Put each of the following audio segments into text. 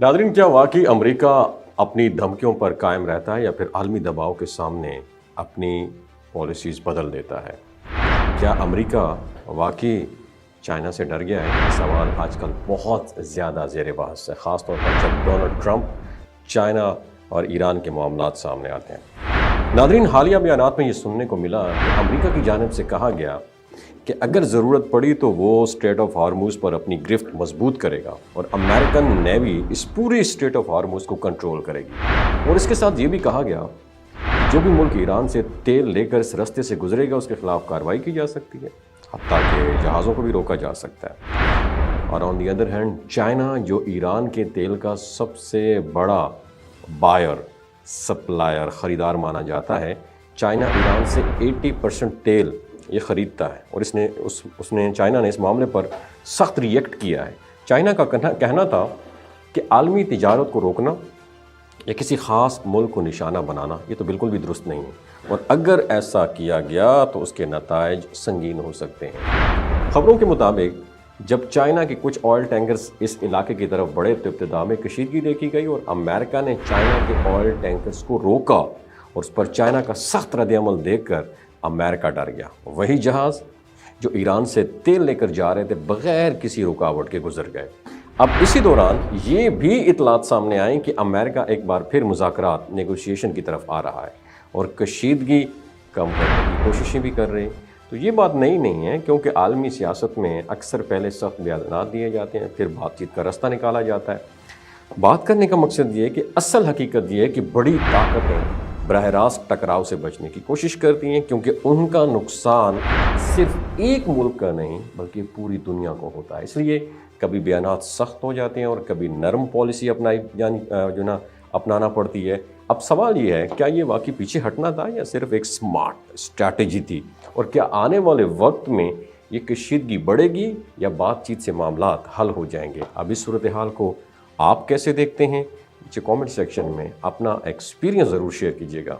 Nadreen, क्या वाकई America अपनी धमकियों पर कायम रहता है या फिर आलमी दबाव के सामने अपनी पॉलिसीज़ बदल देता है? क्या अमेरिका वाकई चाइना से डर गया है? ये सवाल आजकल बहुत ज़्यादा ज़ेर बहस है, ख़ास तौर पर जब डोनाल्ड ट्रंप चाइना और ईरान के मामलात सामने आते हैं। नादरीन, हालिया बयानात में ये सुनने को मिला कि अमेरिका की जानिब से कहा गया कि अगर ज़रूरत पड़ी तो वो स्ट्रेट ऑफ हार्मूज़ पर अपनी गिरफ्त मजबूत करेगा और अमेरिकन नेवी इस पूरे स्ट्रेट ऑफ हार्मूज़ को कंट्रोल करेगी। और इसके साथ ये भी कहा गया कि जो भी मुल्क ईरान से तेल लेकर इस रास्ते से गुजरेगा उसके खिलाफ कार्रवाई की जा सकती है, हत्ता के जहाज़ों को भी रोका जा सकता है। और on the other hand China, जो ईरान के तेल का सबसे बड़ा बायर, सप्लायर, ख़रीदार माना जाता है, चाइना ईरान से 80% तेल ये ख़रीदता है और उसने चाइना ने इस मामले पर सख्त रिएक्ट किया है। चाइना का कहना था कि आलमी तिजारत को रोकना या किसी ख़ास मुल्क को निशाना बनाना ये तो बिल्कुल भी दुरुस्त नहीं है, और अगर ऐसा किया गया तो उसके नताइज संगीन हो सकते हैं। ख़बरों के मुताबिक जब चाइना के कुछ ऑयल टैंकर्स इस इलाके की तरफ बढ़े तो इब्तिदा में कशीदगी देखी गई और अमेरिका ने चाइना के ऑयल टैंकर्स को रोका और उस पर चाइना का सख्त रद्द-ए-अमल देखकर अमेरिका डर गया। वही जहाज़ जो ईरान से तेल लेकर जा रहे थे बग़ैर किसी रुकावट के गुजर गए। अब इसी दौरान ये भी इतलात सामने आई कि अमेरिका एक बार फिर मुज़ाकरात, नेगोशिएशन की तरफ आ रहा है और कशीदगी कम करने की कोशिशें भी कर रहे हैं। तो ये बात नई नहीं है, क्योंकि आलमी सियासत में अक्सर पहले सख्त बयानात दिए जाते हैं, फिर बातचीत का रास्ता निकाला जाता है। बात करने का मकसद ये है कि असल हकीकत ये है कि बड़ी ताकतें बराह रास्त टकराव से बचने की कोशिश करती हैं, क्योंकि उनका नुकसान सिर्फ एक मुल्क का नहीं बल्कि पूरी दुनिया को होता है। इसलिए कभी बयानात सख्त हो जाते हैं और कभी नरम पॉलिसी अपनाना पड़ती है। अब सवाल ये है, क्या ये वाकई पीछे हटना था या सिर्फ एक स्मार्ट स्ट्रैटेजी थी, और क्या आने वाले वक्त में ये कशीदगी बढ़ेगी या बातचीत से मामलात हल हो जाएंगे? अब इस सूरत हाल को आप कैसे देखते हैं? नीचे कमेंट सेक्शन में अपना एक्सपीरियंस ज़रूर शेयर कीजिएगा।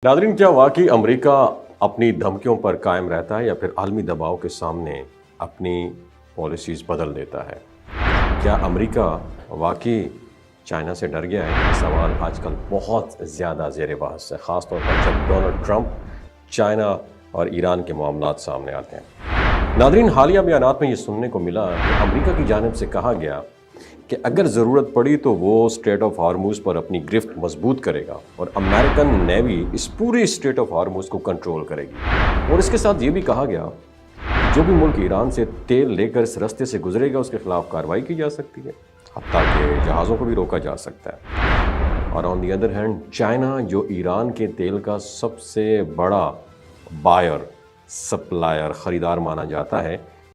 नादरीन, क्या वाकई अमेरिका अपनी धमकियों पर कायम रहता है या फिर आलमी दबाव के सामने अपनी पॉलिसीज़ बदल देता है? क्या अमेरिका वाकई चाइना से डर गया है? ये सवाल आजकल बहुत ज़्यादा ज़ेर बहस है, ख़ास तौर पर जब डोनाल्ड ट्रंप चाइना और ईरान के मामलात सामने आते हैं। नादरीन, हालिया बयानात में ये सुनने को मिला कि अमेरिका की जानिब से कहा गया कि अगर ज़रूरत पड़ी तो वो स्ट्रेट ऑफ हार्मूज़ पर अपनी गिरफ्त मजबूत करेगा और अमेरिकन नेवी इस पूरे स्ट्रेट ऑफ हार्मूज़ को कंट्रोल करेगी। और इसके साथ ये भी कहा गया कि जो भी मुल्क ईरान से तेल लेकर इस रास्ते से गुजरेगा उसके खिलाफ कार्रवाई की जा सकती है, हत्ता के जहाज़ों को भी रोका जा सकता है। और on the other hand China, जो ईरान के तेल का सबसे बड़ा बायर, सप्लायर, ख़रीदार माना जाता है,